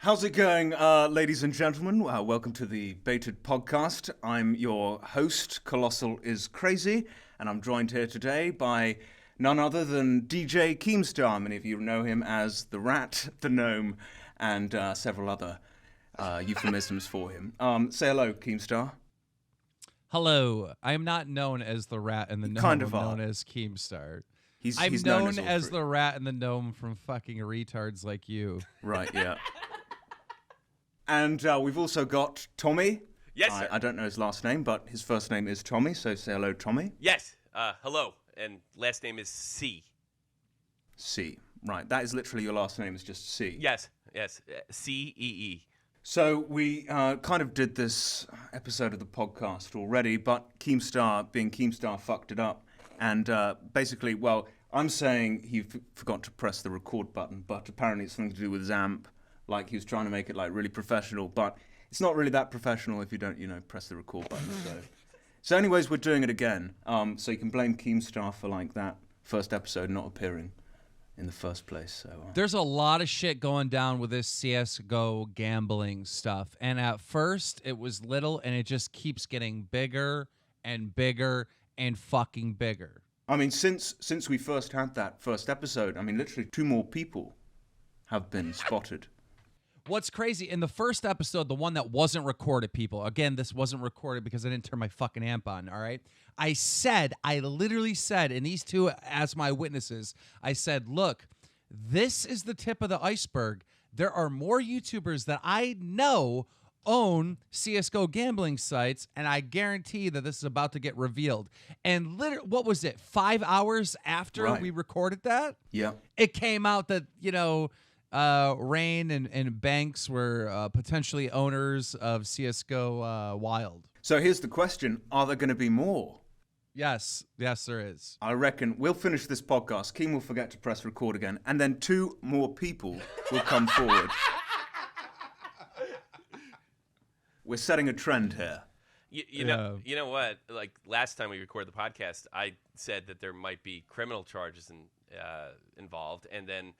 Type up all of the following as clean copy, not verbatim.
How's it going, ladies and gentlemen? Welcome to the Baited Podcast. I'm your host, Colossal is Crazy, and I'm joined here today by none other than DJ Keemstar. Many of you know him as the Rat, the Gnome, and several other euphemisms for him. Say hello, Keemstar. Hello. I am not known as the Rat and the Gnome. Kind of I'm known as Keemstar. He's known as the Rat and the Gnome from fucking retards like you. Right, yeah. And we've also got Tommy. Yes, sir. I don't know his last name, but his first name is Tommy, so say hello, Tommy. Yes. Hello. And last name is C. C. Right, that is literally your last name is just C. Yes. C-E-E. So we kind of did this episode of the podcast already, but Keemstar, being Keemstar, fucked it up. And basically, well, I'm saying he forgot to press the record button, but apparently it's something to do with his amp. Like he was trying to make it like really professional, but it's not really that professional if you don't, press the record button. So anyways, we're doing it again. So you can blame Keemstar for like that first episode not appearing in the first place. So there's a lot of shit going down with this CSGO gambling stuff. And at first it was little and it just keeps getting bigger and bigger and fucking bigger. I mean, since we first had that first episode, I mean, literally 2 more people have been spotted. What's crazy, in the first episode, the one that wasn't recorded, people, again, this wasn't recorded because I didn't turn my fucking amp on, all right? I literally said, and these two as my witnesses, I said, look, this is the tip of the iceberg. There are more YouTubers that I know own CSGO gambling sites, and I guarantee that this is about to get revealed. And literally, what was it, 5 hours after we recorded that? Yeah. It came out that, Rain and Banks were potentially owners of CSGO Wild. So here's the question. Are there going to be more? Yes, there is. I reckon we'll finish this podcast. Keem will forget to press record again, and then 2 more people will come forward. We're setting a trend here. You know what? Like last time we recorded the podcast, I said that there might be criminal charges involved, and then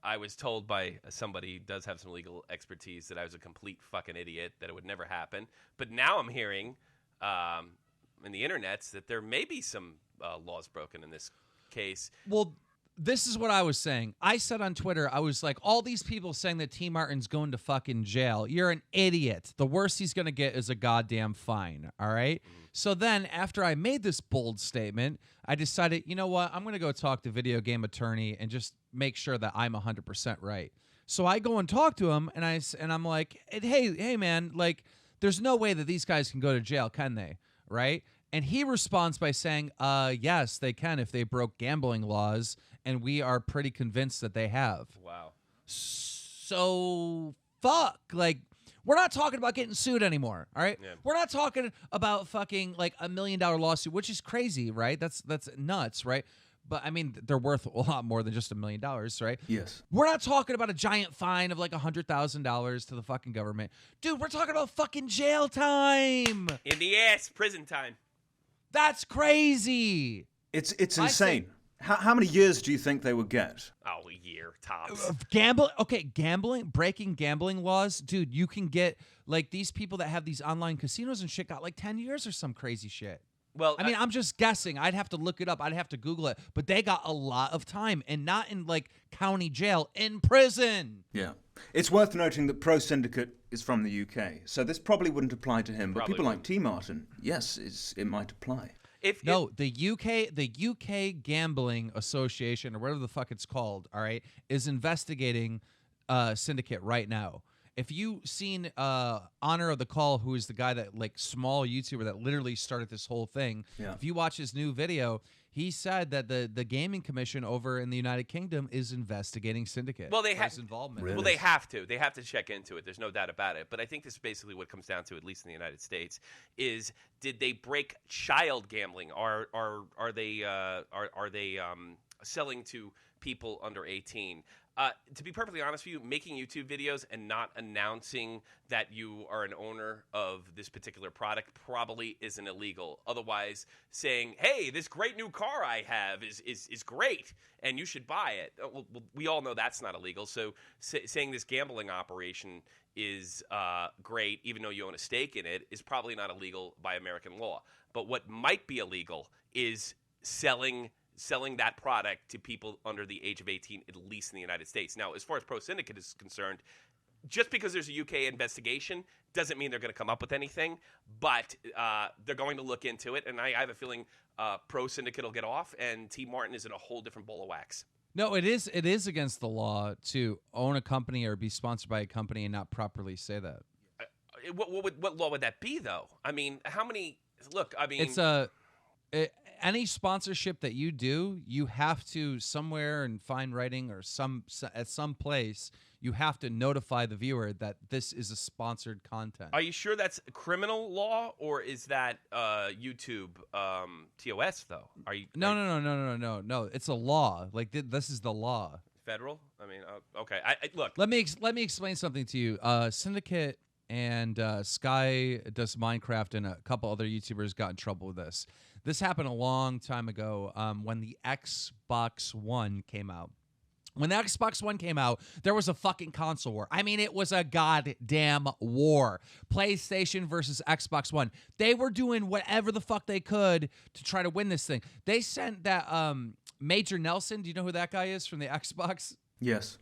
I was told by somebody who does have some legal expertise that I was a complete fucking idiot, that it would never happen. But now I'm hearing in the internets that there may be some laws broken in this case. Well, this is what I was saying. I said on Twitter, I was like, all these people saying that T. Martin's going to fucking jail. You're an idiot. The worst he's going to get is a goddamn fine, all right? So then after I made this bold statement, I decided, you know what? I'm going to go talk to video game attorney and just make sure that I'm 100% right. So I go and talk to him, and I'm like, hey, man, like, there's no way that these guys can go to jail, can they? Right? And he responds by saying, yes, they can if they broke gambling laws, and we are pretty convinced that they have. Wow. So, fuck. Like, we're not talking about getting sued anymore, all right? Yeah. We're not talking about fucking, like, $1 million lawsuit, which is crazy, right? That's nuts, right? But, I mean, they're worth a lot more than just $1 million, right? Yes. We're not talking about a giant fine of, like, $100,000 to the fucking government. Dude, we're talking about fucking jail time. In the ass, prison time. That's crazy. It's insane. How many years do you think they would get? Oh, a year, tops. Breaking gambling laws, dude, you can get, like, these people that have these online casinos and shit got, like, 10 years or some crazy shit. Well, I mean, I'm just guessing. I'd have to look it up. I'd have to Google it. But they got a lot of time, and not in, like, county jail, in prison. Yeah. It's worth noting that Pro Syndicate is from the UK, so this probably wouldn't apply to him. But people like T. Martin, yes, it might apply. The UK Gambling Association, or whatever the fuck it's called, all right, is investigating Syndicate right now. If you seen Honor of the Call, who is the guy that, like, small YouTuber that literally started this whole thing, if you watch his new video, he said that the gaming commission over in the United Kingdom is investigating Syndicate. Well, his involvement. Really? Well, they have to. They have to check into it. There's no doubt about it. But I think this is basically what it comes down to, at least in the United States, is did they break child gambling? Are they selling to people under 18? To be perfectly honest with you, making YouTube videos and not announcing that you are an owner of this particular product probably isn't illegal. Otherwise, saying, "Hey, this great new car I have is great, and you should buy it." Well, we all know that's not illegal. So saying this gambling operation is great, even though you own a stake in it, is probably not illegal by American law. But what might be illegal is selling that product to people under the age of 18, at least in the United States. Now, as far as Pro Syndicate is concerned, just because there's a UK investigation doesn't mean they're going to come up with anything, but they're going to look into it, and I have a feeling Pro Syndicate will get off, and T. Martin is in a whole different bowl of wax. No, it is against the law to own a company or be sponsored by a company and not properly say that. What law would that be, though? I mean, how many... Look, I mean... It's any sponsorship that you do, you have to somewhere in fine writing or at some place, you have to notify the viewer that this is a sponsored content. Are you sure that's criminal law, or is that YouTube TOS though? No. It's a law. Like this is the law. Federal? I mean, okay. Look. Let me explain something to you. Syndicate and Sky Does Minecraft and a couple other YouTubers got in trouble with this. This happened a long time ago when the Xbox One came out. When the Xbox One came out, there was a fucking console war. I mean, it was a goddamn war. PlayStation versus Xbox One. They were doing whatever the fuck they could to try to win this thing. They sent that Major Nelson. Do you know who that guy is from the Xbox? Yes.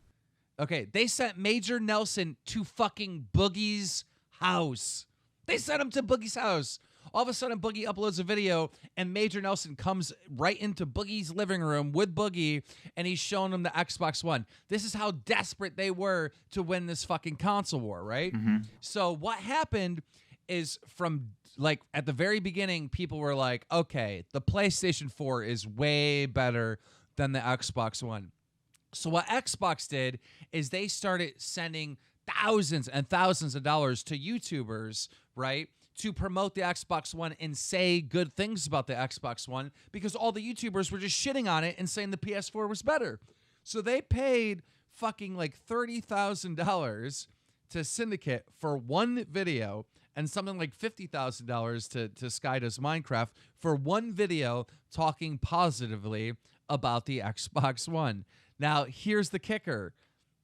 Okay, they sent Major Nelson to fucking Boogie's house. They sent him to Boogie's house. All of a sudden, Boogie uploads a video, and Major Nelson comes right into Boogie's living room with Boogie, and he's showing him the Xbox One. This is how desperate they were to win this fucking console war, right? Mm-hmm. So what happened is from, like, at the very beginning, people were like, okay, the PlayStation 4 is way better than the Xbox One. So what Xbox did is they started sending thousands and thousands of dollars to YouTubers, right, to promote the Xbox One and say good things about the Xbox One, because all the YouTubers were just shitting on it and saying the PS4 was better. So they paid fucking like $30,000 to Syndicate for one video, and something like $50,000 to Sky Does Minecraft for one video talking positively about the Xbox One. Now, here's the kicker.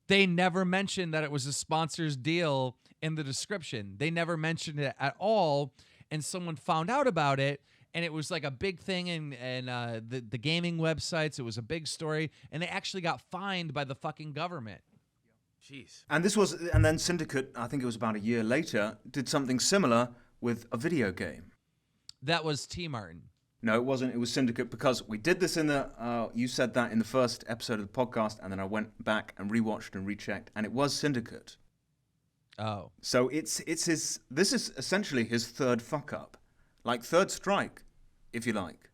They never mentioned that it was a sponsor's deal in the description. They never mentioned it at all, and someone found out about it, and it was like a big thing in the gaming websites. It was a big story, and they actually got fined by the fucking government. Jeez. And then Syndicate, I think it was about a year later, did something similar with a video game. That was T. Martin. No, it wasn't. It was Syndicate, because we did this in the, you said that in the first episode of the podcast, and then I went back and rewatched and rechecked, and it was Syndicate. Oh. So this is essentially his third fuck up. Like third strike, if you like.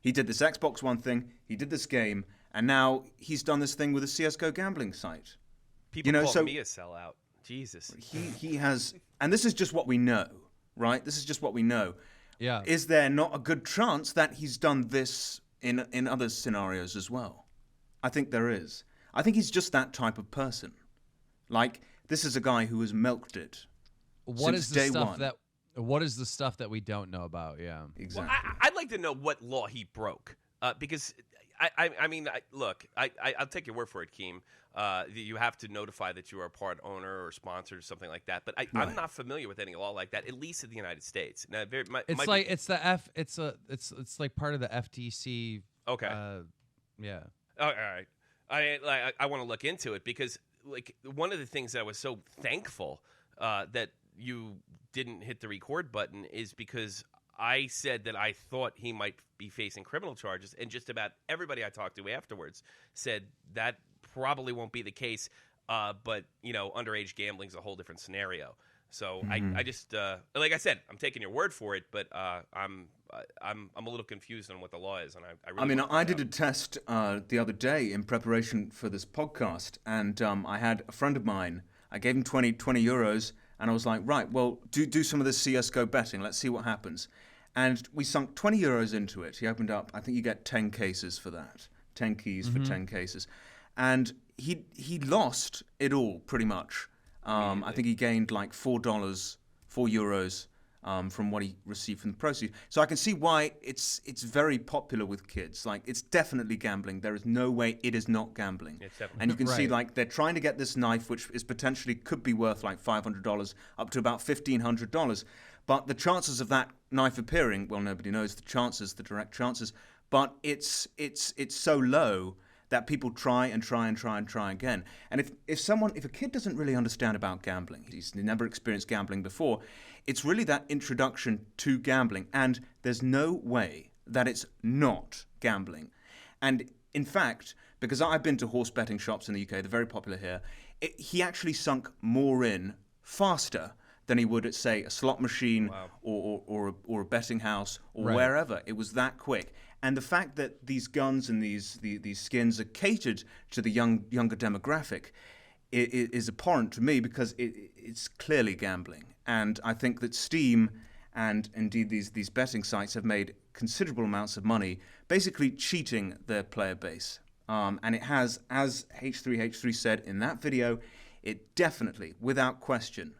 He did this Xbox One thing, he did this game, and now he's done this thing with a CSGO gambling site. People call me a sellout. Jesus. He has, and this is just what we know, right? This is just what we know. Yeah. Is there not a good chance that he's done this in other scenarios as well? I think there is. I think he's just that type of person. Like, this is a guy who has milked it since day one. What is the stuff that we don't know about? Yeah. Exactly. Well, I'd like to know what law he broke, because I mean, look, I'll take your word for it, Keem. You have to notify that you are a part owner or sponsor or something like that. But I'm not familiar with any law like that, at least in the United States. Now, it's like part of the FTC. Okay. Yeah. All right. I want to look into it, because like one of the things that I was so thankful that you didn't hit the record button is because I said that I thought he might be facing criminal charges, and just about everybody I talked to afterwards said that probably won't be the case. But you know, underage gambling is a whole different scenario. So I just like I said, I'm taking your word for it, but I'm a little confused on what the law is, and I did a test the other day in preparation for this podcast, and I had a friend of mine. I gave him 20 euros, and I was like, right, well, do some of this CSGO betting. Let's see what happens. And we sunk 20 euros into it. He opened up, I think you get 10 cases for that. 10 keys for 10 cases. And he lost it all pretty much. I think he gained like €4 from what he received from the proceeds. So I can see why it's very popular with kids. Like, it's definitely gambling. There is no way it is not gambling. And you can see, like, they're trying to get this knife, which is potentially could be worth like $500 up to about $1,500. But the chances of that knife appearing, well, nobody knows the direct chances. But it's so low that people try and try and try and try again. And if a kid doesn't really understand about gambling, he's never experienced gambling before, it's really that introduction to gambling. And there's no way that it's not gambling. And in fact, because I've been to horse betting shops in the UK, they're very popular here, he actually sunk more in faster than he would at, say, a slot machine or a betting house or wherever. It was that quick. And the fact that these guns and these skins are catered to the younger demographic is abhorrent to me, because it's clearly gambling. And I think that Steam and indeed these betting sites have made considerable amounts of money basically cheating their player base. And it has, as H3H3 said in that video, it definitely, without question,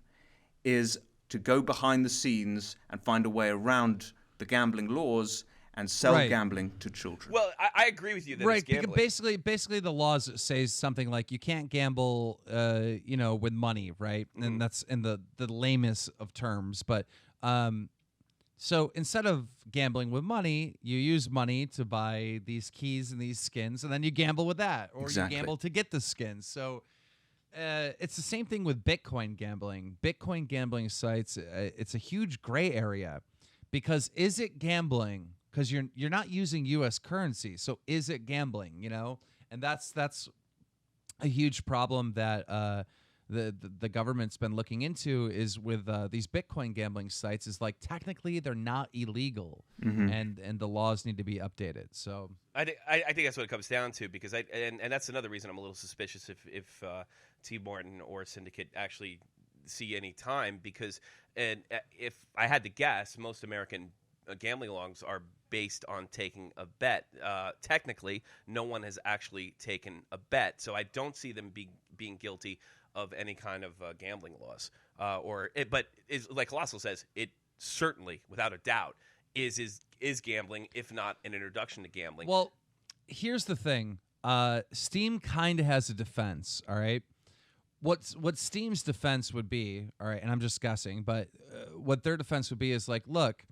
is to go behind the scenes and find a way around the gambling laws and sell gambling to children. Well, I agree with you that it's gambling. Because basically the laws say something like you can't gamble, with money, right? Mm-hmm. And that's in the lamest of terms. But so instead of gambling with money, you use money to buy these keys and these skins, and then you gamble with that, or you gamble to get the skins. So it's the same thing with Bitcoin gambling. Bitcoin gambling sites, it's a huge gray area, because is it gambling? Because you're not using U.S. currency, so is it gambling? And that's a huge problem that the government's been looking into, is with these Bitcoin gambling sites. Is like, technically they're not illegal, and the laws need to be updated. So I think that's what it comes down to, because and that's another reason I'm a little suspicious if T. Martin or Syndicate actually see any time, because if I had to guess, most American gambling laws are based on taking a bet. Technically, no one has actually taken a bet, so I don't see them being guilty of any kind of gambling laws. But like Colossal says, it certainly, without a doubt, is gambling, if not an introduction to gambling. Well, here's the thing: Steam kind of has a defense. All right, what Steam's defense would be, all right, and I'm just guessing, but what their defense would be is like, look,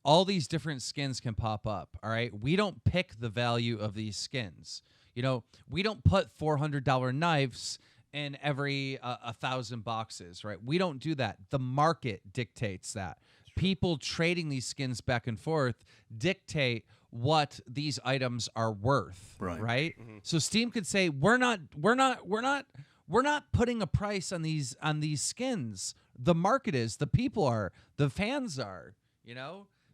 all these different skins can pop up, all right? We don't pick the value of these skins. We don't put $400 knives in every 1,000 boxes, right? We don't do that. The market dictates that. People trading these skins back and forth dictate what these items are worth, right? Mm-hmm. So Steam could say, we're not putting a price on these skins. The market is, the people are, the fans are,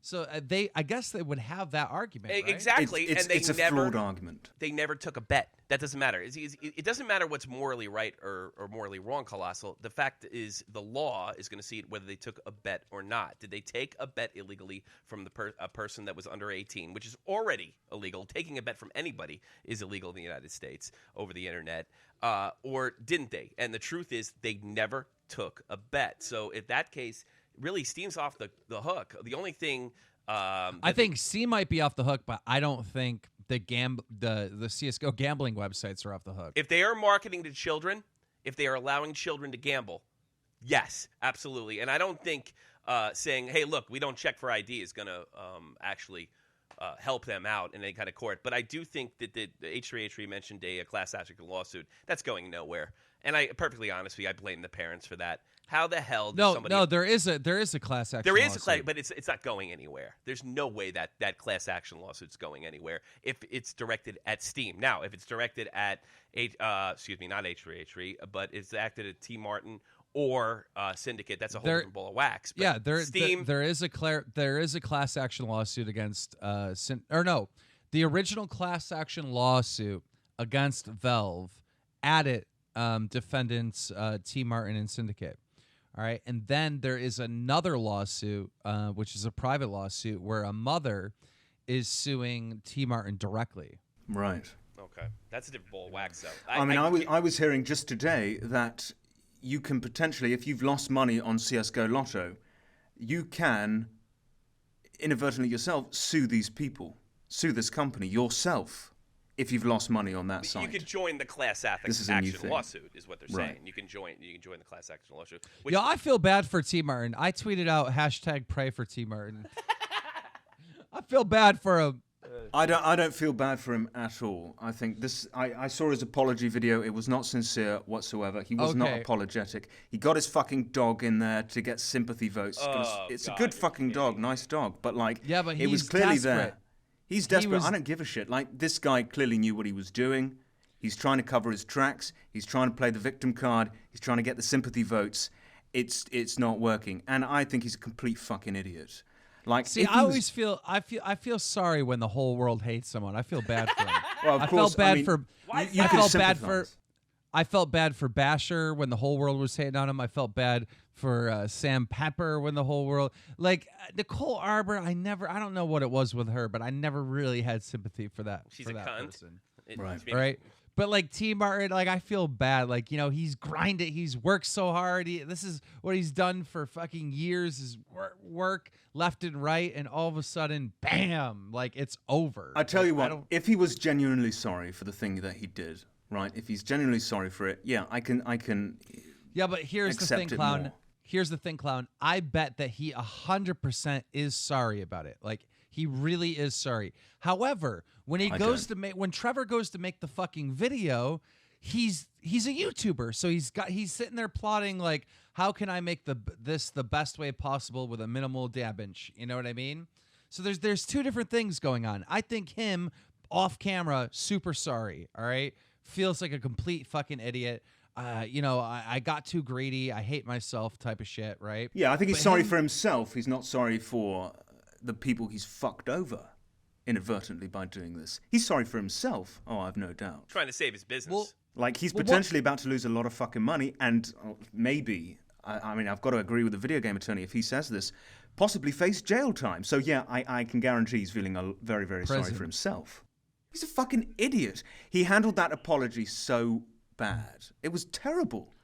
So I guess they would have that argument, right? Exactly. It's a flawed argument. They never took a bet. That doesn't matter. It doesn't matter what's morally right or morally wrong, Colossal. The fact is, the law is going to see whether they took a bet or not. Did they take a bet illegally from a person that was under 18, which is already illegal? Taking a bet from anybody is illegal in the United States over the internet. Or didn't they? And the truth is, they never took a bet. So in that case, really, Steam's off the hook. The only thing I think Steam might be off the hook, but I don't think the CSGO gambling websites are off the hook. If they are marketing to children, if they are allowing children to gamble, yes, absolutely. And I don't think saying, "Hey, look, we don't check for ID," is going to actually help them out in any kind of court. But I do think that the H3H3 mentioned a class action lawsuit. That's going nowhere. And perfectly honestly, I blame the parents for that. How the hell does somebody... No, there is a class action There is lawsuit. a class, but it's not going anywhere. There's no way that class action lawsuit's going anywhere if it's directed at Steam. Now, if it's directed at not H3H3, but it's acted at T. Martin or Syndicate, that's a whole different ball of wax. But yeah, Steam... there is a class action lawsuit against the original class action lawsuit against Valve added defendants T. Martin and Syndicate. All right, and then there is another lawsuit, which is a private lawsuit, where a mother is suing T. Martin directly. Right. Okay, that's a different ball of wax, though. I was hearing just today that you can potentially, if you've lost money on CSGO Lotto, you can inadvertently yourself sue these people, sue this company yourself, if you've lost money on that site. You can join the class action lawsuit, is what they're saying. You can join the class action lawsuit. Yeah, I feel bad for T Martin. I tweeted out #pray for T Martin. I feel bad for him. I don't feel bad for him at all. I think I saw his apology video. It was not sincere whatsoever. He was not apologetic. He got his fucking dog in there to get sympathy votes. It's a good fucking dog, nice dog. But like, yeah, but it was clearly desperate. there. He's desperate. I don't give a shit. Like, this guy clearly knew what he was doing. He's trying to cover his tracks. He's trying to play the victim card. He's trying to get the sympathy votes. It's not working. And I think he's a complete fucking idiot. Like, see, I feel sorry when the whole world hates someone. I feel bad for him. Well, of course, I felt bad for Basher when the whole world was hating on him. I felt bad for Sam Pepper when the whole world, like Nicole Arbor. I don't know what it was with her, but I never really had sympathy for that. She's for a that cunt. person. Right. But like T Martin, like I feel bad. Like, you know, he's grinded. He's worked so hard. This is what he's done for fucking years. Is work left and right, and all of a sudden, bam! Like, it's over. I tell you what, if he was genuinely sorry for the thing that he did, right? If he's genuinely sorry for it, yeah, I can. Yeah, but here's the thing, clown. More. Here's the thing, clown. I bet that he 100% is sorry about it. Like, he really is sorry. However, when when Trevor goes to make the fucking video, he's a YouTuber, so he's sitting there plotting like, how can I make this the best way possible with a minimal damage? You know what I mean? So there's two different things going on. I think him off camera, super sorry. All right, feels like a complete fucking idiot. You know, I got too greedy. I hate myself, type of shit, right? Yeah, I think he's sorry for himself. He's not sorry for the people he's fucked over inadvertently by doing this. He's sorry for himself. Oh, I've no doubt. Trying to save his business. Well, like, he's potentially about to lose a lot of fucking money, and maybe, I mean, I've got to agree with the video game attorney if he says this, possibly face jail time. So yeah, I can guarantee he's feeling very, very sorry for himself. He's a fucking idiot. He handled that apology so bad. It was terrible.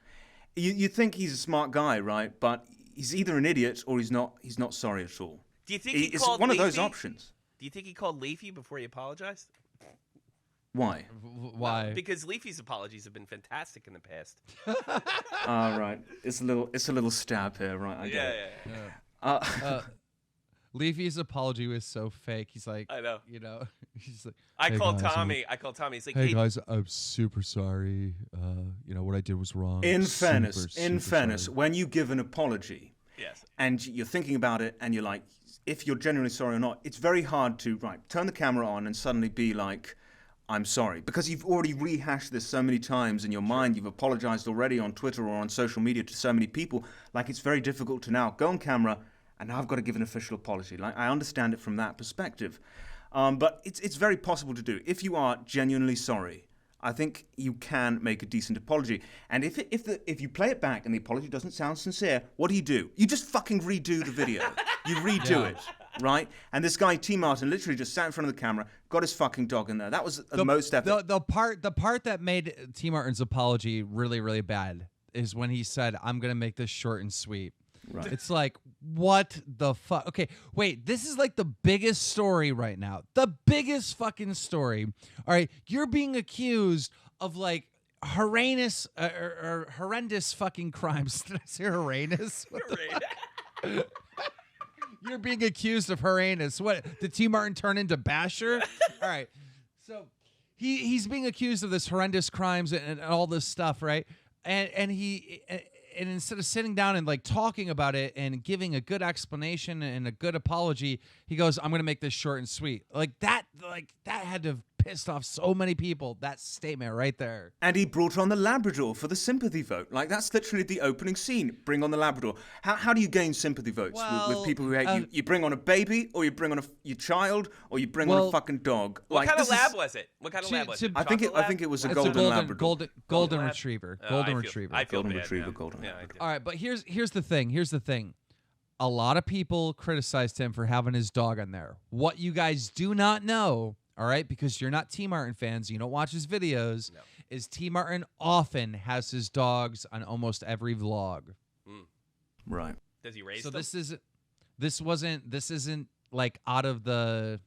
You think he's a smart guy, right? But he's either an idiot or he's not sorry at all. Do you think it's one of those options. Do you think he called Leafy before he apologized? Why? Why? Because Leafy's apologies have been fantastic in the past. Right. It's a little stab here, right? I get it. Leafy's apology was so fake. He's like, I know. You know, he's like, I called Tommy. He's like, hey guys, I'm super sorry. You know, what I did was wrong. In fairness, when you give an apology, yes, and you're thinking about it, and you're like, if you're genuinely sorry or not, it's very hard to turn the camera on and suddenly be like, I'm sorry, because you've already rehashed this so many times in your mind. You've apologized already on Twitter or on social media to so many people. Like, it's very difficult to now go on camera and now I've got to give an official apology. Like, I understand it from that perspective, but it's very possible to do. If you are genuinely sorry, I think you can make a decent apology. And if you play it back and the apology doesn't sound sincere, what do? You just fucking redo the video. You redo it, right? And this guy T Martin literally just sat in front of the camera, got his fucking dog in there. That was the most epic. The part that made T Martin's apology really, really bad is when he said, "I'm gonna make this short and sweet." Right. It's like, what the fuck? Okay, wait, this is like the biggest story right now. The biggest fucking story. All right, you're being accused of like horrendous fucking crimes. Did I say horrendous? You're being accused of horrendous. What, did T Martin turn into Basher? All right, so he's being accused of this horrendous crimes and all this stuff, right? And instead of sitting down and like talking about it and giving a good explanation and a good apology, he goes, "I'm going to make this short and sweet." Like that had to have pissed off so many people, that statement right there. And he brought on the Labrador for the sympathy vote. Like, that's literally the opening scene. Bring on the Labrador. How do you gain sympathy votes with people who hate you? You bring on a baby, or you bring on your child, or you bring on a fucking dog. What kind of lab was it? What kind of lab was it? I think it was a golden Labrador. Golden retriever. Golden retriever. Golden retriever. Golden Labrador. All right, but here's the thing. A lot of people criticized him for having his dog on there. What you guys do not know, all right, because you're not T. Martin fans, you don't watch his videos, is T. Martin often has his dogs on almost every vlog. Right. Does he raise So them? this isn't like out of the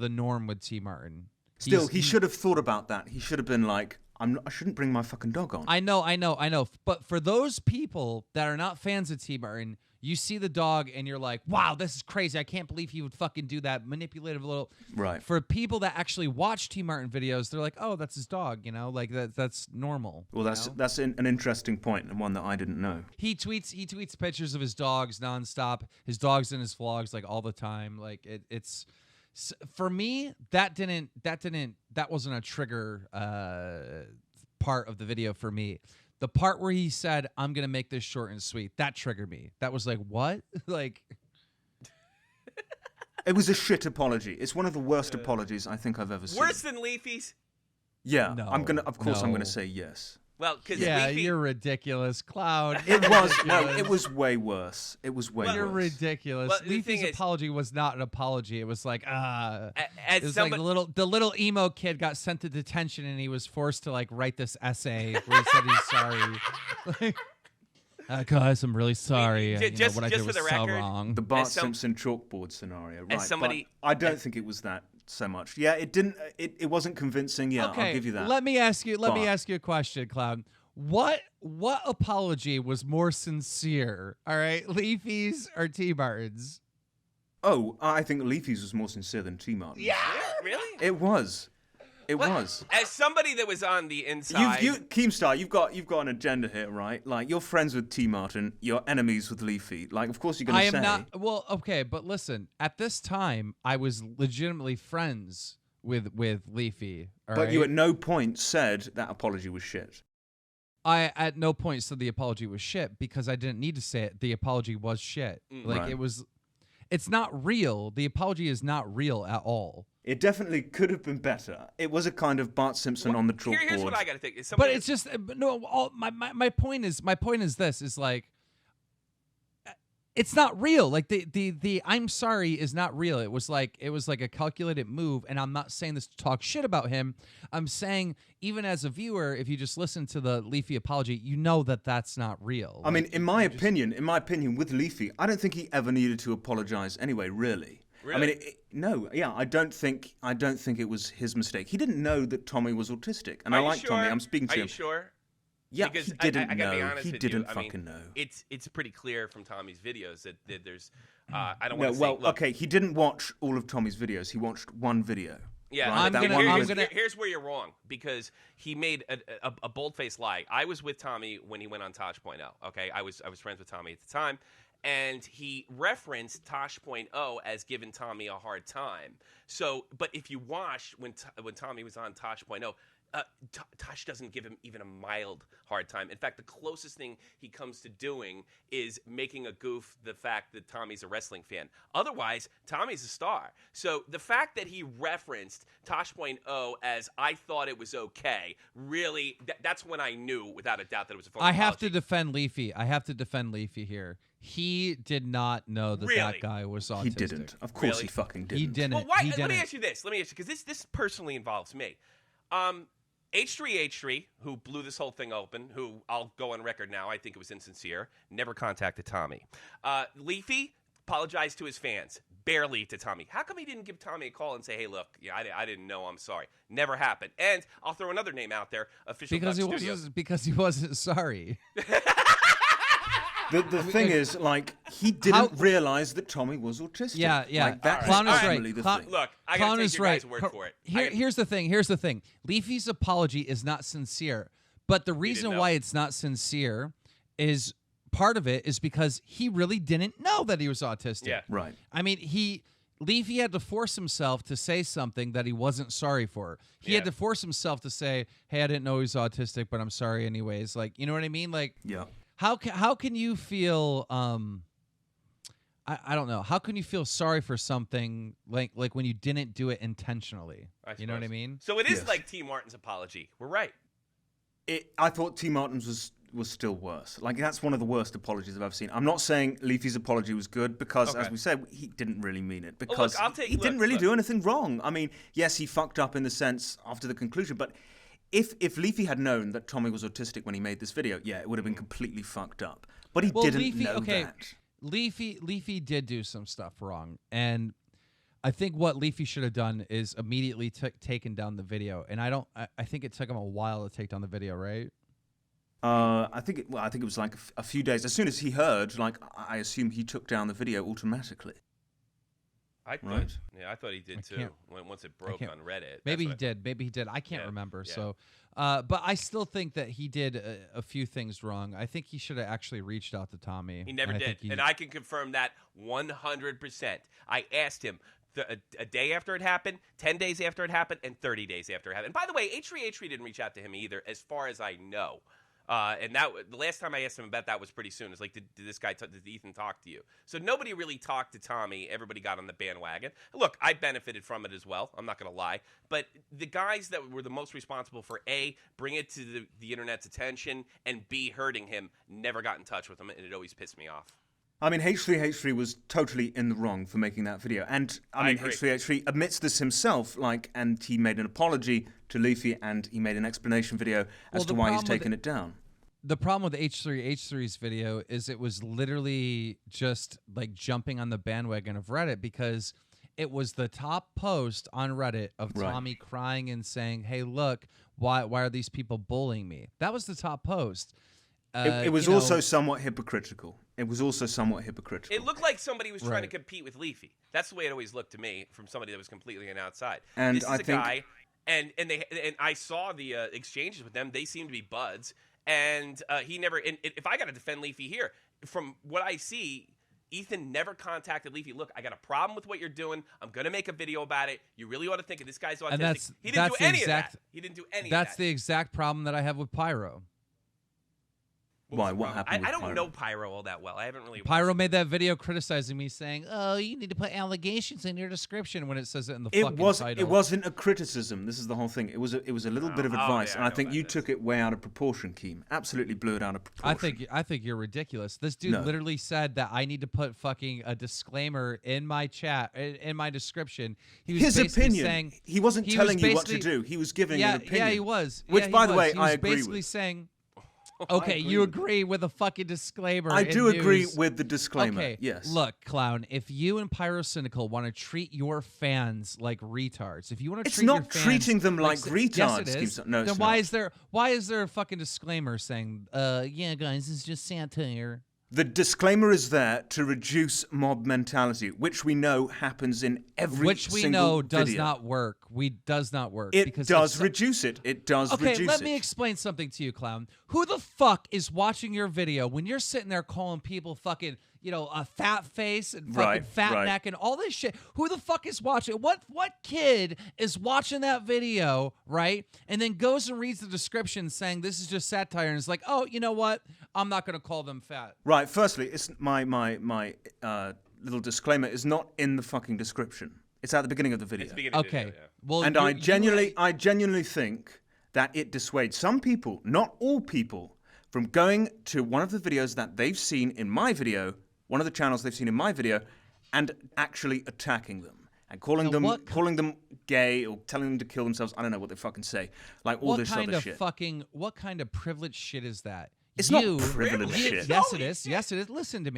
norm with T. Martin. Still, he should have thought about that. He should have been like, I shouldn't bring my fucking dog on. I know. But for those people that are not fans of T. Martin, you see the dog and you're like, wow, this is crazy. I can't believe he would fucking do that manipulative little. Right. For people that actually watch T. Martin videos, they're like, oh, that's his dog, you know, like that's normal. Well, that's an interesting point and one that I didn't know. He tweets pictures of his dogs nonstop. His dogs in his vlogs like all the time. Like it's for me that wasn't a trigger part of the video for me. The part where he said, I'm going to make this short and sweet, that triggered me. That was like, what? Like, it was a shit apology. It's one of the worst apologies I think I've ever seen. Worse than Leafy's? Yeah, No, I'm going to no. say yes. Well, because yeah, Leafy... you're ridiculous, Cloud. It was no, it was way worse. It was way You're worse. ridiculous. Well, the Leafy's thing is- apology was not an apology. It was like, as it was somebody... like the little emo kid got sent to detention and he was forced to like write this essay where he said he's sorry. Like, guys, I'm really sorry. What I did for was the so record, wrong. The Bart Simpson chalkboard scenario, right? somebody- but I don't think it was that so much. Yeah, it didn't. It wasn't convincing. Yeah, Okay, I'll give you that. let me ask you But- a question, Cloud. What apology was more sincere? All right, Leafy's or T. Martin's? Oh, I think Leafy's was more sincere than T. Martin. Yeah, really? It was. It What? was. As somebody that was on the inside... Keemstar, you've got an agenda here, right? Like, you're friends with T. Martin, you're enemies with Leafy. Like, of course you're going to say... I am not. Well, okay, but listen. At this time, I was legitimately friends with Leafy. All But right? you at no point said that apology was shit. I at no point said the apology was shit because I didn't need to say it. The apology was shit. Like Right. it was. It's not real. The apology is not real at all. It definitely could have been better. It was a kind of Bart Simpson on the chalkboard. Here's what I got to think. But it's just no. My point is this is like. It's not real. Like the I'm sorry is not real. It was like a calculated move, and I'm not saying this to talk shit about him. I'm saying even as a viewer, if you just listen to the Leafy apology, you know that that's not real. I mean, in my opinion, with Leafy, I don't think he ever needed to apologize anyway, really. I mean, no, yeah, I don't think it was his mistake. He didn't know that Tommy was autistic, and I like Tommy. I'm speaking to him. Are you sure? Yeah, Because he didn't I gotta be know. honest He with didn't you. I fucking mean, know. It's pretty clear from Tommy's videos that there's I don't want to well, say. Look, okay, he didn't watch all of Tommy's videos. He watched one video. yeah, right? Here's where you're wrong because he made a bold-faced lie. I was with Tommy when he went on Tosh.0. Okay, I was friends with Tommy at the time, and he referenced Tosh.0 as giving Tommy a hard time. So, but if you watch when Tommy was on Tosh.0. Tosh doesn't give him even a mild hard time. In fact, the closest thing he comes to doing is making a goof the fact that Tommy's a wrestling fan. Otherwise, Tommy's a star. So the fact that he referenced Tosh.0 as I thought it was okay, really, that's when I knew without a doubt that it was a phony apology. I have to defend Leafy here. He did not know that that guy was autistic. He didn't. Of course he fucking didn't. He didn't. Well, why? He Let didn't. me ask you this, because this personally involves me. H3H3, who blew this whole thing open, who I'll go on record now, I think it was insincere, never contacted Tommy. Leafy apologized to his fans, barely to Tommy. How come he didn't give Tommy a call and say, hey, look, yeah, I didn't know, I'm sorry. Never happened. And I'll throw another name out there, Official Duck Studios. Because he wasn't sorry. The thing is, like, he didn't realize that Tommy was autistic. Yeah. Like, that's Clown is ultimately right. the Clown- thing. Look, I Clown gotta take is your right. guys' word for it. Here's the thing. Leafy's apology is not sincere. But the reason why it's not sincere is part of it is because he really didn't know that he was autistic. Yeah. Right. I mean, Leafy had to force himself to say something that he wasn't sorry for. He had to force himself to say, hey, I didn't know he was autistic, but I'm sorry anyways. Like, you know what I mean? Like, yeah. How can you feel I don't know. How can you feel sorry for something like when you didn't do it intentionally? You know what I mean? So it is Yes. like T. Martin's apology. We're right. I thought T. Martin's was was still worse. Like, that's one of the worst apologies I've ever seen. I'm not saying Leafy's apology was good because, as we said, he didn't really mean it because he didn't really do anything wrong. I mean, yes, he fucked up in the sense after the conclusion, but if Leafy had known that Tommy was autistic when he made this video, yeah, it would have been completely fucked up. But he didn't know that. Leafy did do some stuff wrong, and I think what Leafy should have done is immediately taken down the video. And I think it took him a while to take down the video, right? I think it was like a few days. As soon as he heard, like, I assume he took down the video automatically. I thought he did too. Once it broke on Reddit. Maybe he did. I can't remember. Yeah. So, but I still think that he did a few things wrong. I think he should have actually reached out to Tommy. He never did, and I can confirm that 100%. I asked him a day after it happened, 10 days after it happened, and 30 days after it happened. And by the way, H3 didn't reach out to him either, as far as I know. And that the last time I asked him about that was pretty soon. It's like, did Ethan talk to you? So nobody really talked to Tommy. Everybody got on the bandwagon. Look, I benefited from it as well. I'm not going to lie. But the guys that were the most responsible for A, bring it to the internet's attention, and B, hurting him, never got in touch with him, and it always pissed me off. I mean, H3 was totally in the wrong for making that video. And I mean, H3 admits this himself, and he made an apology to Leafy, and he made an explanation video as to why he's taken it down. The problem with H3's video is it was literally just like jumping on the bandwagon of Reddit, because it was the top post on Reddit of Tommy crying and saying, "Hey, look, why are these people bullying me?" That was the top post. It was also somewhat hypocritical. It looked like somebody was trying to compete with Leafy. That's the way it always looked to me from somebody that was completely on outside. And this is a guy, and I saw the exchanges with them. They seemed to be buds, and he never. And if I got to defend Leafy here, from what I see, Ethan never contacted Leafy. Look, I got a problem with what you're doing. I'm going to make a video about it. You really ought to think of this guy's autistic. He didn't do any of that. He didn't do any of that. That's the exact problem that I have with Pyro. Why? What happened? I don't know Pyro all that well. I haven't really. Pyro made that video criticizing me, saying, "Oh, you need to put allegations in your description," when it says it in the fucking title. It wasn't a criticism. This is the whole thing. It was a little bit of advice, and I think you took it way out of proportion, Keem. Absolutely blew it out of proportion. I think you're ridiculous. This dude literally said that I need to put fucking a disclaimer in my chat, in my description. He was his opinion. Saying, he wasn't telling you what to do. He was giving an opinion. Yeah, he was. Which, by the way, I agree with. Basically saying. Okay, you agree with a fucking disclaimer. I do agree with the disclaimer. Okay, yes. Look, Clown, if you and Pyrocynical want to treat your fans like retards, if you want to treat your fans... It's not treating them like retards. Yes, it is. No, then why is there a fucking disclaimer saying, yeah, guys, it's just satire? The disclaimer is there to reduce mob mentality, which we know happens in every single video. Which we know does not work. Does not work. It does reduce it. It does reduce it. Okay, let me explain something to you, Clown. Who the fuck is watching your video when you're sitting there calling people fucking, a fat face and fucking fat neck and all this shit? Who the fuck is watching? What kid is watching that video, right? And then goes and reads the description saying this is just satire and is like, oh, you know what? I'm not going to call them fat. Right. Firstly, it's my little disclaimer is not in the fucking description. It's at the beginning of the video. Okay. Well, and I genuinely think that it dissuades some people, not all people, from going to one of the videos that they've seen in my video, one of the channels they've seen in my video, and actually attacking them and calling them gay or telling them to kill themselves. I don't know what they fucking say. Like all this other shit. What kind of privileged shit is that? It's not privileged shit. Yes, it is. Yes, it is. Listen to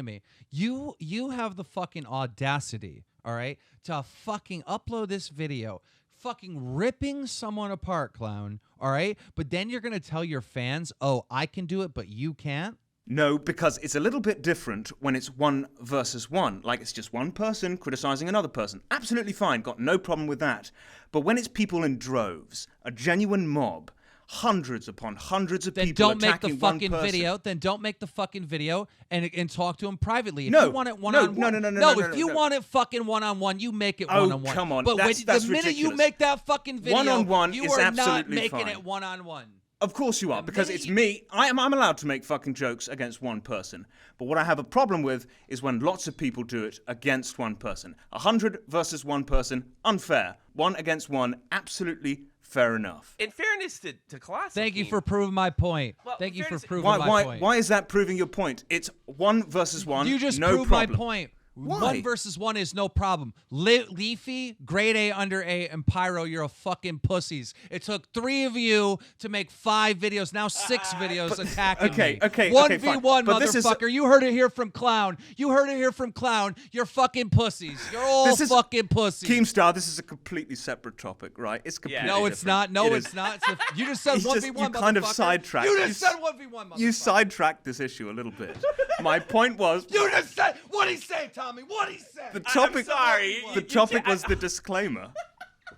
me. You have the fucking audacity, all right, to fucking upload this video, fucking ripping someone apart, Clown, all right? But then you're going to tell your fans, oh, I can do it, but you can't? No, because it's a little bit different when it's 1 versus 1. Like, it's just one person criticizing another person. Absolutely fine. Got no problem with that. But when it's people in droves, a genuine mob, hundreds upon hundreds of people attacking one person. Then don't make the fucking video and talk to him privately. If you want it one-on-one. No, if you want it fucking one-on-one, you make it one-on-one. Oh, come on. But that's the minute ridiculous. You make that fucking video, one-on-one you is are absolutely not making fine. it one-on-one. Of course you are, because it's me. I'm allowed to make fucking jokes against one person. But what I have a problem with is when lots of people do it against one person. 100 versus one person, unfair. 1 against 1, absolutely Fair enough. In fairness to Colossal Thank you Team, for proving my point. Well, Thank you for fairness- proving Why, my why, point. why is that proving your point? It's 1 versus 1. You just no proved problem. my point. Why? 1 versus 1 is no problem. Leafy, grade A, under A, and Pyro, you're a fucking pussies. It took 3 of you to make 5 videos, now 6 videos attacking me. Okay, 1v1, fine. But this is- motherfucker. You heard it here from Clown. You heard it here from Clown. You're fucking pussies. You're all This is- fucking pussies. Keemstar, this is a completely separate topic, right? It's completely No, it's different. not. No, It it's is. not. You just said You 1v1, you kind of motherfucker. sidetracked. You just said 1v1, motherfucker. You sidetracked this issue a little bit. My point was You just said. What'd he say, Tommy? What'd he say? the topic. I'm sorry. The topic was the disclaimer.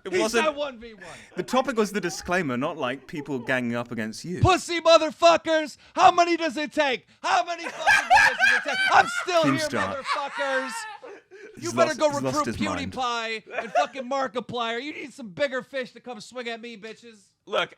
It He wasn't. said 1v1. The topic was the disclaimer, not like people ganging up against you. Pussy motherfuckers! How many does it take? How many fucking videos does it take? I'm still here, Keemstar. motherfuckers! You He's better lost- go he's lost recruit his mind. PewDiePie and fucking Markiplier. You need some bigger fish to come swing at me, bitches. Look,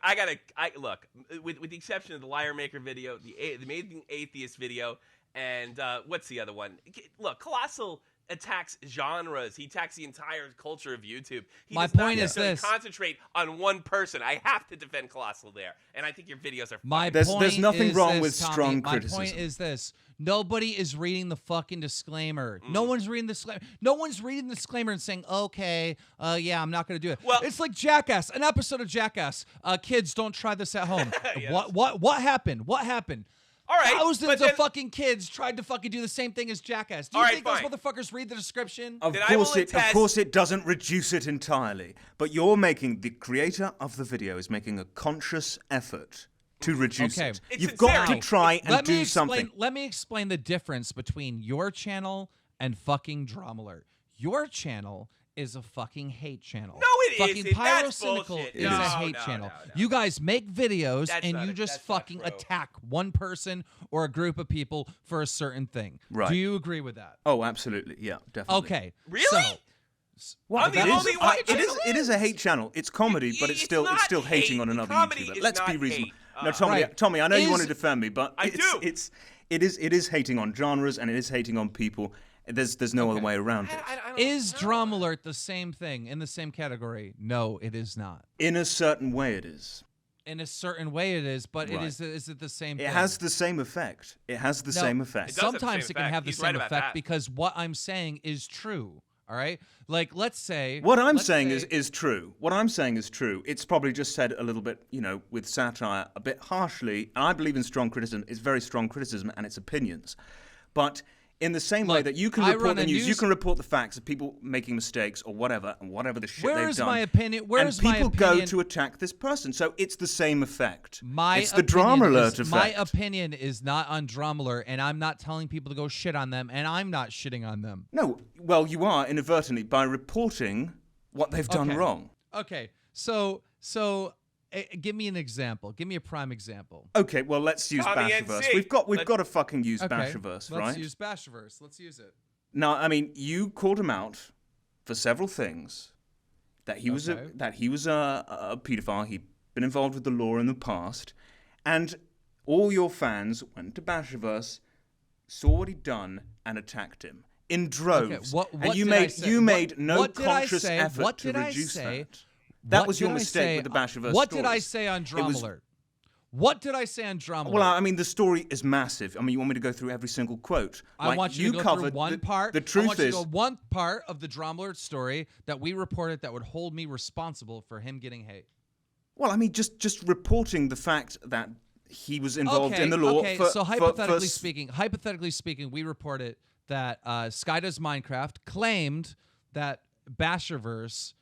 look. With the exception of the Liar Maker video, the Amazing Atheist video, and what's the other one? Look, Colossal attacks genres. He attacks the entire culture of YouTube. He My does not point is necessarily this. concentrate on one person. I have to defend Colossal there, and I think your videos are. My There's point nothing is wrong this, with Tommy. strong My criticism. point is this. Nobody is reading the fucking disclaimer. No one's reading the disclaimer. No one's reading the disclaimer and saying, okay, yeah, I'm not going to do it. Well- it's like Jackass, an episode of Jackass. Kids, don't try this at home. Yes. What happened? What happened? All right, Thousands but of then- fucking kids tried to fucking do the same thing as Jackass. Do you All right, think fine. those motherfuckers read the description? Of Then I will course, of attest- course, it doesn't reduce it entirely. But the creator of the video is making a conscious effort to reduce Okay. it. It's You've got to sincerity. try and Let me do explain, something. Let me explain the difference between your channel and fucking Drama Alert. Your channel is a fucking hate channel. No, it fucking isn't. That's Pyrocynical bullshit. is No, a hate no, channel. no, no. You guys make videos That's and not you a- just that's not fucking true. attack one person or a group of people for a certain thing. Right. Do you agree with that? Oh, absolutely. Yeah, definitely. Okay. Really? So, Well, I'm the that is- only one it is. It is a hate channel. It's comedy, but it's still not hating hate. on another Comedy YouTuber. is Let's be not reasonable. hate. No, Tommy. Right. Tommy, I know you want to Is- defend me, but I do. It is hating on genres and it is hating on people. There's no other way around it. I don't is know. Drama Alert the same thing in the same category? No, it is not. In a certain way, it is. In a certain way, it is, but Right. is it the same It thing? has the same effect. It has the No, same It effect. does have the Sometimes same it can effect. have the He's same right about effect that. because what I'm saying is true. All right, like let's say What I'm let's saying say- is true. What I'm saying is true. It's probably just said a little bit, with satire, a bit harshly. And I believe in strong criticism. It's very strong criticism and it's opinions. But in the same way Look, that you can I report run the a news, you news- can report the facts of people making mistakes or whatever, and whatever the shit Where they've is done. my opinion? Where and is my people go opinion? to attack this person. So it's the same effect. My it's the opinion drama alert is, effect. My opinion is not on Drama Alert, and I'm not telling people to go shit on them, and I'm not shitting on them. No, well, you are inadvertently by reporting what they've done Okay. wrong. Okay, so give me an example. Give me a prime example. Okay, well, let's use Tommy Bashiverse. NC. We've got to fucking use Okay, Bashiverse, let's right? use Bashiverse. Let's use it. Now, I mean, you called him out for several things. That he was Okay. a pedophile. He'd been involved with the law in the past, and all your fans went to Bashiverse, saw what he'd done, and attacked him in droves. what and you did I made say? you What- made no what did I conscious say? effort What to did I reduce say? that. That What was your did I mistake say- with the Bashiverse What did I stories. say on It Drama was- Alert? What did I say on Drama Well, Alert? I mean, the story is massive. I mean, you want me to go through every single quote? I want you to go covered through one part. The I truth want you is, to go one part of the Drama Alert story that we reported that would hold me responsible for him getting hate. well, I mean, just reporting the fact that he was involved in the law. Okay, for, so for- hypothetically speaking, we reported that Sky Does Minecraft claimed that Bashiverse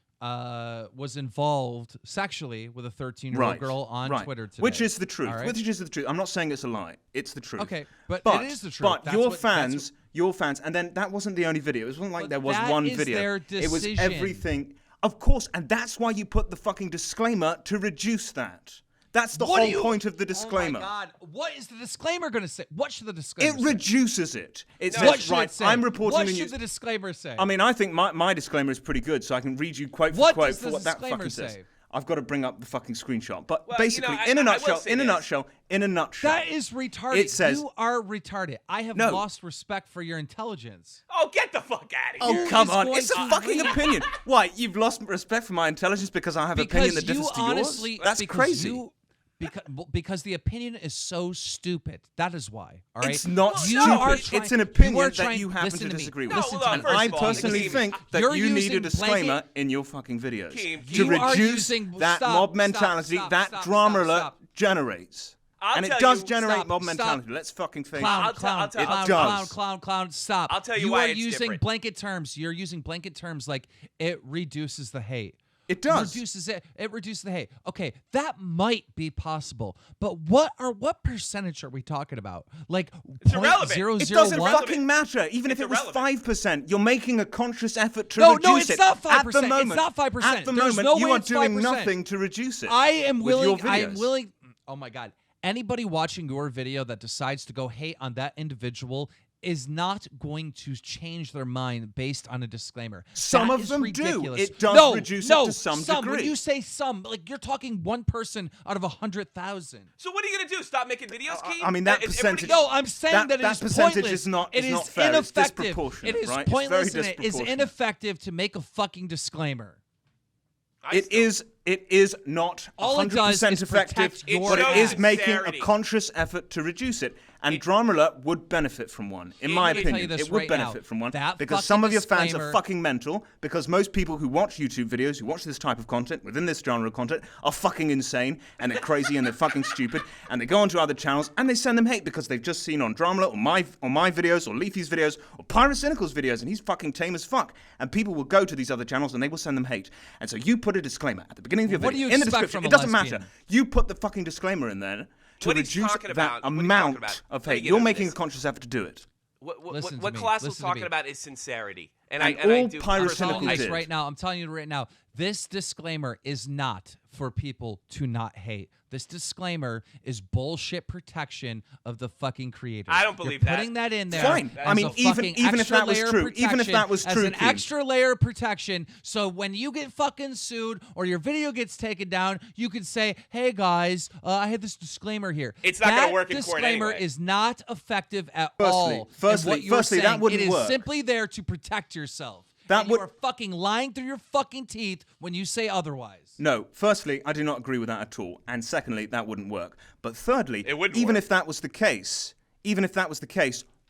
was involved sexually with a 13-year-old girl on right. Twitter today. Which is the truth. All right? Which is the truth. I'm not saying it's a lie. It's the truth. Okay, but it is the truth. But That's your what- fans, and then that wasn't the only video. It wasn't like But there was that one is video. their It was decision. everything. Of course, and that's why you put the fucking disclaimer to reduce that. That's the What do whole you- point of the disclaimer. Oh my God! What is the disclaimer going to say? What should the disclaimer It say? reduces it. It What says, should right, it say? I'm reporting What the should news. the disclaimer say? I mean, I think my disclaimer is pretty good, so I can read you quote for What quote does for the what that disclaimer fucking says. say? I've got to bring up the fucking screenshot. But Well, basically, you know, in I will say a this. nutshell, That is retarded. It says- you are retarded. I have No. lost respect for your intelligence. Oh, get the fuck out of here! Oh, come is on. going It's a to fucking read- opinion. Why? You've lost respect for my intelligence because I have an opinion that differs to honestly, yours? That's because crazy. because the opinion is so stupid. That is why. All right. It's not You stupid. are trying- It's an you opinion are that trying- you happen listen to me. disagree No, with. hold on, And first I of all, personally Keem, think that you're you need a using disclaimer blanket- in your fucking videos Keem, to you are reduce using- that stop, mob stop, mentality stop, that stop, drama stop, alert stop. generates. I'll And it tell does you- generate Stop, mob stop. mentality. Let's fucking face Clown, it. I'll tell clown, you- clown, It clown, does. clown, clown, stop. I'll tell you you why are it's using different. blanket terms. You're using blanket terms like it reduces the hate. It does. It reduces the hate. Okay, that might be possible, but what percentage are we talking about? Like It's irrelevant. It doesn't 0.001? fucking matter. Even It's if it was irrelevant. 5%, you're making a conscious effort to No, reduce no, it. it's not At 5%. the It's moment, not 5%. At the There's moment, no you way are it's doing 5%. nothing to reduce it. I am with your willing. I am videos. willing. Oh my god! Anybody watching your video that decides to go hate on that individual is not going to change their mind based on a disclaimer. Some That of is them do. ridiculous. It does no, reduce no, it to some When degree. you say some, like you're talking one person out of 100,000. So what are you gonna do? Stop making videos, Keem? I mean, that Is percentage- everybody- No, I'm saying that, it that is percentage pointless. is not- It is not is fair. It's ineffective. disproportionate, It is right? It's very pointless and it is disproportionate. ineffective to make a fucking disclaimer. It is not All it does 100% is effective, protect your but it shows is making a sincerity. conscious effort to reduce it. And Drama Alert would benefit from one, in my Let me tell you opinion. this It would right now. benefit from one That because fucking some of your fans are disclaimer- fucking mental. Because most people who watch YouTube videos, who watch this type of content within this genre of content, are fucking insane and they're crazy and they're fucking stupid. And they go onto other channels and they send them hate because they've just seen on Drama Alert or my videos or Leafy's videos or Pirate Cynical's videos and he's fucking tame as fuck. And people will go to these other channels and they will send them hate. And so you put a disclaimer at the beginning of your What do video you in the expect description. from It a doesn't lesbian? matter. You put the fucking disclaimer in there to What he's reduce talking that about- what he's talking amount about. of Let me hate. get You're into making this. a conscious effort to do it. Listen to What me. Colossal's Listen to talking me. about is sincerity. And And I all do Pirate I'm personally- telling you Cynical this did. right now. I'm telling you right now. This disclaimer is not for people to not hate. This disclaimer is bullshit protection of the fucking creator. I don't believe You're that. putting that in there. Fine. as I mean, a even fucking if extra that was layer of true, even if that was protection, true, as an Keem. extra layer of protection. So when you get fucking sued or your video gets taken down, you can say, "Hey guys, I had this disclaimer here." It's not gonna That work in court disclaimer anyway. is not effective at Firstly- all. firstly- and what you're firstly, that saying, wouldn't it is work. simply there to protect yourself. That And would- you are fucking lying through your fucking teeth when you say otherwise. No, firstly, I do not agree with that at all. And secondly, that wouldn't work. But thirdly, It wouldn't even work. if that was the case,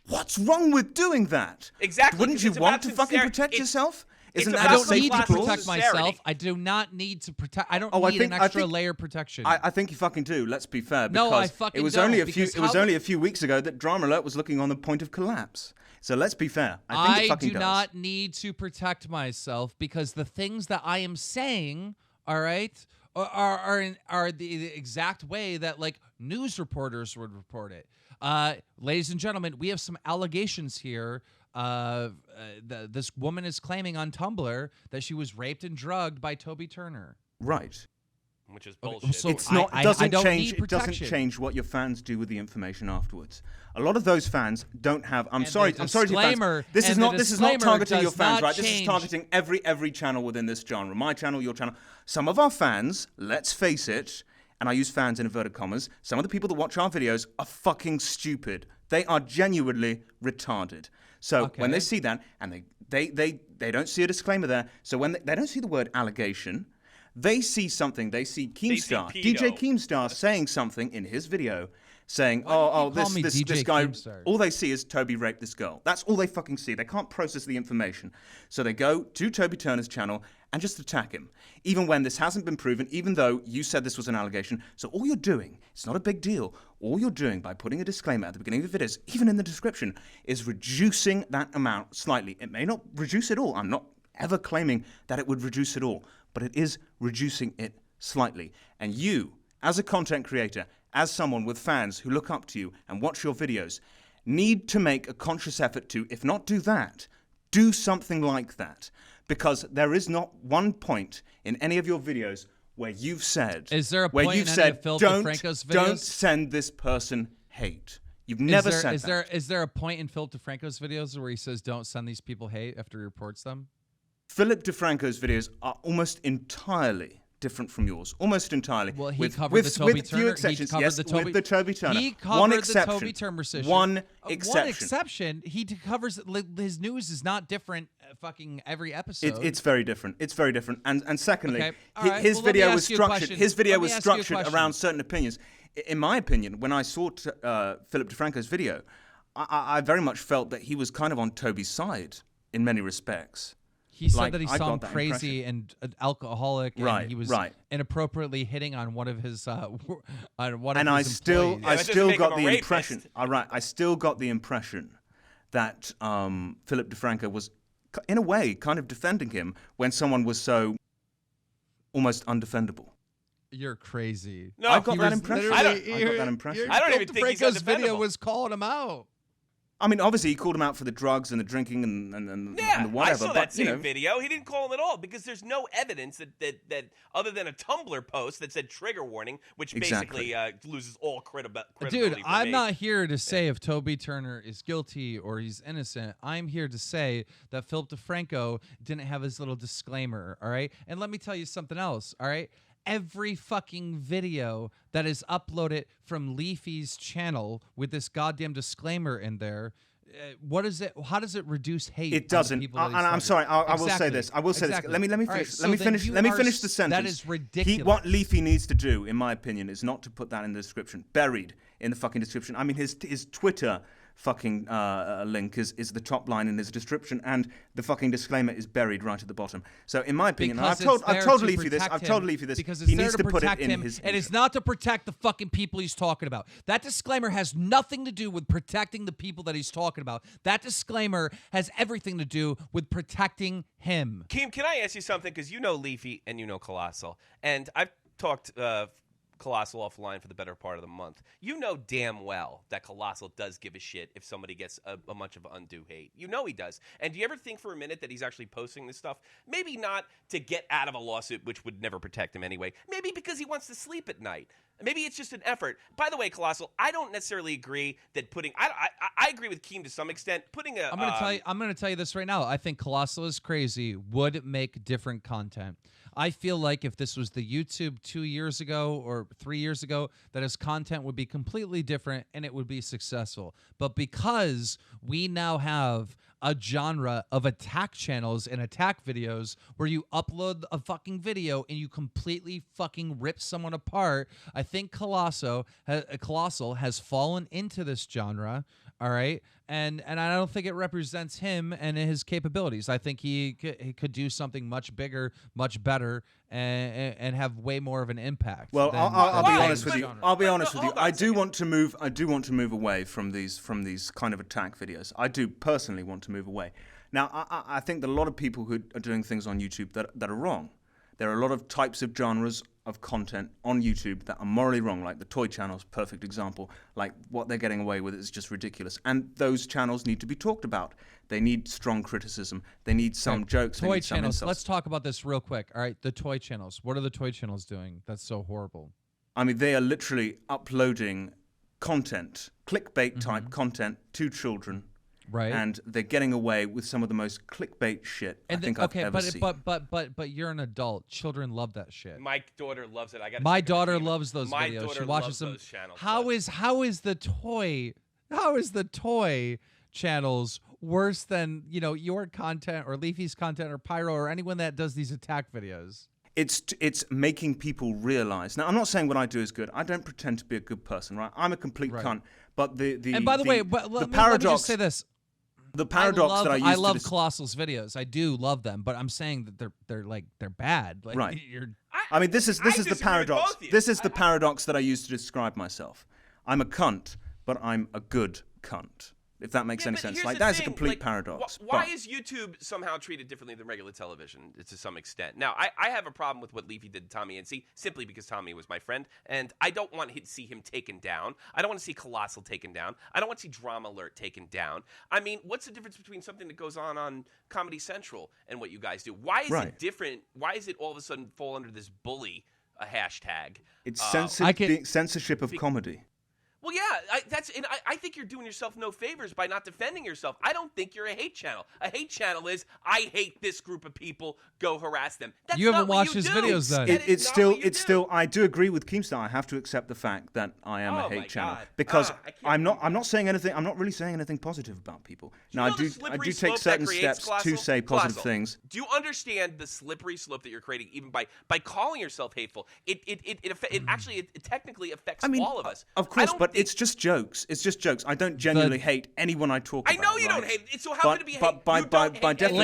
what's wrong with doing that? Exactly, Wouldn't 'cause you it's want about to fucking sincerity. protect It's- yourself? it's Isn't about that I a don't some need safety to class clause? protect sincerity. myself. I do not need to protect. I don't Oh, I need think- an I extra think- layer of protection. I think you fucking do. Let's be fair. No, Because I fucking it was don't, only a few. because It was how- only a few weeks ago that Drama Alert was looking on the point of collapse. So let's be fair. I think it fucking do does. not need to protect myself because the things that I am saying, all right, are the exact way that like news reporters would report it. Ladies and gentlemen, we have some allegations here. This woman is claiming on Tumblr that she was raped and drugged by Toby Turner. Right. which is Okay, bullshit. so It's I- not. I It doesn't don't change. need It doesn't protection. change what your fans do with the information afterwards. A lot of those fans don't have. I'm And the sorry. I'm sorry to your disclaimer- fans. This is and the not. This is not disclaimer targeting your does fans, not right? This is change. targeting every channel within this genre. My channel, your channel. Some of our fans, let's face it, and I use fans in inverted commas. Some of the people that watch our videos are fucking stupid. They are genuinely retarded. So when they Okay. see that and they don't see a disclaimer there. So when they don't see the word allegation. They see something. They see Keemstar, pedo. DJ Keemstar, saying something in his video, saying, Why do you call this me this DJ this guy." Keemstar? All they see is Toby raped this girl. That's all they fucking see. They can't process the information, so they go to Toby Turner's channel and just attack him, even when this hasn't been proven. Even though you said this was an allegation, so all you're doing, it's not a big deal. All you're doing by putting a disclaimer at the beginning of the videos, even in the description, is reducing that amount slightly. It may not reduce it all. I'm not ever claiming that it would reduce it all, but it is reducing it slightly. And you, as a content creator, as someone with fans who look up to you and watch your videos, need to make a conscious effort to, if not do that, do something like that. Because there is not one point in any of your videos where you've said, Is there a where point you've in any said, of Phil don't DeFranco's send this person hate. You've never said that. Is there a point in Phil DeFranco's videos where he says don't send these people hate after he reports them? Philip DeFranco's videos are almost entirely different from yours, almost entirely. Well, he with, covered with, the Toby with Turner. few exceptions. He covered Yes, the Toby, with the Toby Turner. He covered one the exception. Toby Turner situation. One One exception. He covers his news is not different. Fucking every episode. It's very different. It's very different. And secondly, Okay. All right. his Well, let me video was ask you a structured. question. His video Let me was ask you a structured question. around certain opinions. In my opinion, when I saw Philip DeFranco's video, I very much felt that he was kind of on Toby's side in many respects. He said Like, that he I saw got him that crazy and alcoholic, and Right, he was right. inappropriately hitting on one of his on one And of I his still, employees. I that still doesn't make got him a the rapist. impression. All right, I still got the impression that Philip DeFranco was, in a way, kind of defending him when someone was so almost undefendable. You're crazy. No, I got He that was impression. literally- I got that impression. I don't Phil even think he's DeFranco's video undefendable. was calling him out. I mean, obviously, he called him out for the drugs and the drinking and Yeah, the whatever. I saw but, that same you know, video. He didn't call him at all because there's no evidence that other than a Tumblr post that said trigger warning, which Exactly. basically loses all credibility. Dude, for I'm me. not here to say if Toby Turner is guilty or he's innocent. I'm here to say that Philip DeFranco didn't have his little disclaimer, all right? And let me tell you something else, all right? Every fucking video that is uploaded from Leafy's channel with this goddamn disclaimer in there, what is it? How does it reduce hate? It on the doesn't. people that he's I'm talking sorry. about? I will say Exactly. this. I will say Exactly. this. Let me All right, finish. so let me then finish. you Let me are finish the sentence. That is ridiculous. What Leafy needs to do, in my opinion, is not to put that in the description, buried in the fucking description. I mean, his Twitter fucking link is the top line in his description, and the fucking disclaimer is buried right at the bottom. So, in my opinion, and I've told Leafy this. I've told Leafy this. Because it's he there needs to to put it protect in him, his. and it's not to protect the fucking people he's talking about. That disclaimer has nothing to do with protecting the people that he's talking about. That disclaimer has everything to do with protecting him. Keem, can I ask you something? Because you know Leafy and you know Colossal, and I've talked Colossal offline for the better part of the month. You know damn well that Colossal does give a shit if somebody gets a bunch of undue hate. You know he does. And do you ever think for a minute that he's actually posting this stuff? Maybe not to get out of a lawsuit, which would never protect him anyway. Maybe because he wants to sleep at night. Maybe it's just an effort. By the way, Colossal, I don't necessarily agree that putting. I agree with Keem to some extent. Putting a. I'm gonna tell you this right now. I think Colossal is crazy would make different content. I feel like if this was the YouTube 2 years ago or 3 years ago, that his content would be completely different and it would be successful. But because we now have a genre of attack channels and attack videos where you upload a fucking video and you completely fucking rip someone apart, I think Colossal has fallen into this genre. All right, and I don't think it represents him and his capabilities. I think he could do something much bigger, much better, and have way more of an impact. Well, than- I'll than be the honest with you. genre. I'll be honest with you. hold on a I do second. want to move. I do want to move away from these kind of attack videos. I do personally want to move away. Now, I think that a lot of people who are doing things on YouTube that are wrong. There are a lot of types of genres of content on YouTube that are morally wrong, like the toy channels, perfect example. Like what they're getting away with is just ridiculous. And those channels need to be talked about. They need strong criticism. They need some jokes. They Toy need some channels. insults. Let's talk about this real quick. All right, the toy channels. What are the toy channels doing? That's so horrible. I mean, they are literally uploading content, clickbait type content to children. Right. And they're getting away with some of the most clickbait shit I think I've ever seen. But you're an adult. Children love that shit. My daughter loves it. My daughter loves those My videos. daughter She watches loves them. those channels. How is the toy channels worse than your content or Leafy's content or Pyro or anyone that does these attack videos? It's making people realize. Now, I'm not saying what I do is good. I don't pretend to be a good person, right? I'm a complete cunt. But the And by the way, let me just say this. The paradox that I used I love to Colossal's videos. I do love them, but I'm saying that they're bad. Like, Right. You're, I mean, this is the disagree with paradox. both of you. This is the paradox that I use to describe myself. I'm a cunt, but I'm a good cunt. If that makes any but sense. here's Like the that is a thing, complete like, paradox. Why But- is YouTube somehow treated differently than regular television to some extent? Now, I have a problem with what Leafy did to Tommy NC simply because Tommy was my friend, and I don't want to see him taken down. I don't want to see Colossal taken down. I don't want to see Drama Alert taken down. I mean, what's the difference between something that goes on Comedy Central and what you guys do? Why is it different? Why is it all of a sudden fall under this bully hashtag? It's I can- censorship of comedy. Well, yeah, I think you're doing yourself no favors by not defending yourself. I don't think you're a hate channel. A hate channel is, I hate this group of people, go harass them. That's You haven't not what watched you his do. videos then. It's still. I do agree with Keemstar. I have to accept the fact that I am Oh a my hate channel God. because I can't I'm not saying anything. I'm not really saying anything positive about people. Now You know the I slippery do slope take certain that creates, steps to Colossal? say positive Colossal, things. Do you understand the slippery slope that you're creating even by calling yourself hateful? It actually technically affects all of us. Of course, but it's just jokes. It's just jokes. I don't genuinely hate anyone I talk I about. know you right? don't hate it. So how could it be hate? But by You don't hate definition,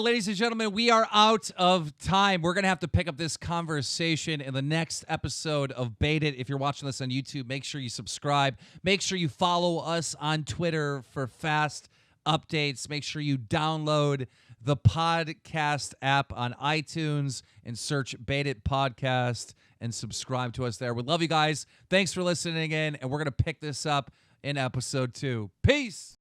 Ladies and gentlemen, we are out of time. We're going to have to pick up this conversation in the next episode of Bait It. If you're watching this on YouTube, make sure you subscribe. Make sure you follow us on Twitter for fast updates. Make sure you download the podcast app on iTunes and search Bait It Podcast and subscribe to us there. We love you guys. Thanks for listening in, and we're going to pick this up in episode 2. Peace.